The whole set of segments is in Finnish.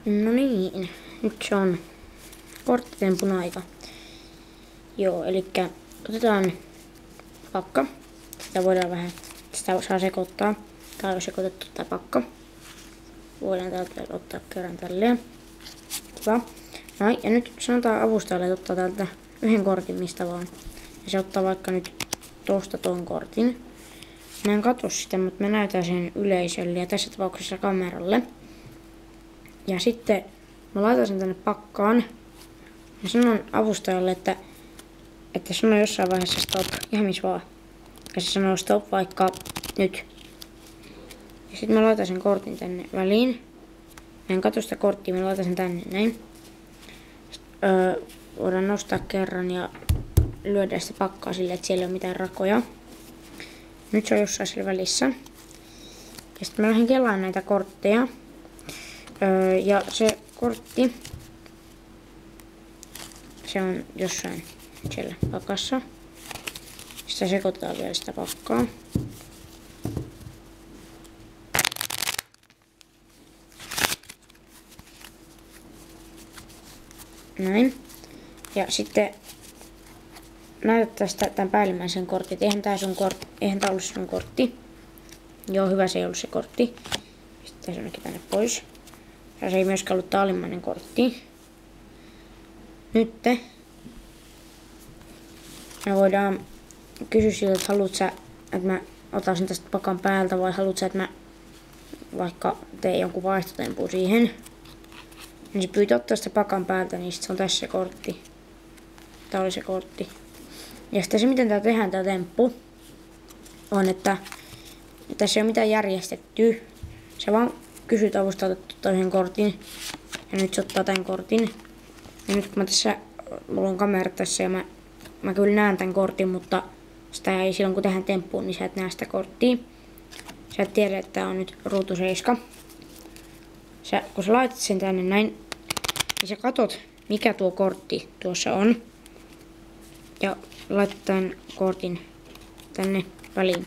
No niin, nyt se on korttitempun aika. Joo, eli otetaan pakka. Sitä voidaan vähän, sitä saa sekoittaa. Tää on sekoitettu tää pakka. Voidaan täältä ottaa kerran tälleen. Hyvä. No, ja nyt sanotaan avustajalle, että ottaa täältä yhden kortin mistä vaan. Ja se ottaa vaikka nyt tosta ton kortin. Mä en katso sitä, mutta mä näytän sen yleisölle ja tässä tapauksessa kameralle. Ja sitten mä laitan sen tänne pakkaan. Ja sanon avustajalle, että sanoo jossain vaiheessa stop, ihan missä vaan. Ja se sanoo stop vaikka nyt. Ja sitten mä laitan sen kortin tänne väliin. Mä en katso sitä korttia, mä laitan sen tänne näin. Voidaan nostaa kerran ja lyödä sitä pakkaa silleen, että siellä ei ole mitään rakoja. Nyt se on jossain siellä välissä. Ja sitten mä lähden kelaan näitä kortteja. Ja se kortti, se on jossain siellä pakassa. Sitä sekoitetaan vielä sitä pakkaa. Näin. Ja sitten näytät tästä tämän päällimmäisen kortin. Eihän tää ollut sun kortti. Joo, hyvä, se ei ollut se kortti. Sitten se onkin tänne pois. Ja se ei myöskään ollut tää alimmainen kortti. Nyt me voidaan kysyä siltä, että haluat sä, että mä otan sen tästä pakan päältä vai haluat sä, että mä vaikka teen jonkun vaihtotempun siihen. Niin se pyytää ottaa sitä pakan päältä, niin sit se on tässä se kortti. Tää oli se kortti. Ja sitten se, miten tää tehdään tää temppu, on, että tässä ei ole mitään järjestettyä. Se vaan kysyt avustajalta toisen kortin. Ja nyt se ottaa tämän kortin. Ja nyt kun mulla on kamera tässä ja mä kyllä näen tämän kortin, mutta sitä ei silloin kun tehdään temppuun, niin sä et näe sitä korttia. Sä et tiedä, että tää on nyt ruutu 7. Kun sä laitat sen tänne näin, niin sä katot, mikä tuo kortti tuossa on. Ja laitat tämän kortin tänne väliin.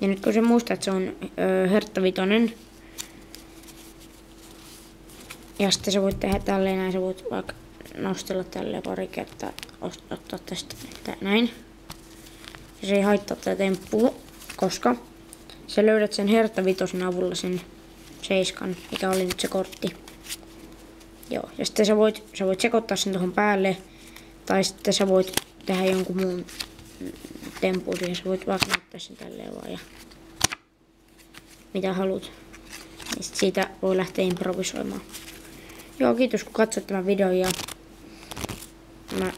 Ja nyt kun sä muistat, että se on hertta 5. Ja sitten sä voit tehdä tälleen näin, sä voit vaikka nostella tälleen pari kertaa, ottaa tästä näin. Ja se ei haittaa tätä temppua, koska sä löydät sen hertta 5 avulla sen 7, mikä oli nyt se kortti. Joo, ja sitten sä voit sekoittaa sen tuohon päälle, tai sitten sä voit tehdä jonkun muun tempun siihen. Sä voit vaikka näyttää sen tälleen vaan ja mitä haluat. Ja sit siitä voi lähteä improvisoimaan. Joo, kiitos kun katsoit tämän videon ja mä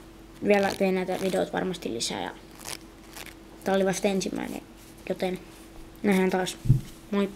vielä teen näitä videoita varmasti lisää. Ja tää oli vasta ensimmäinen, joten nähdään taas. Moi!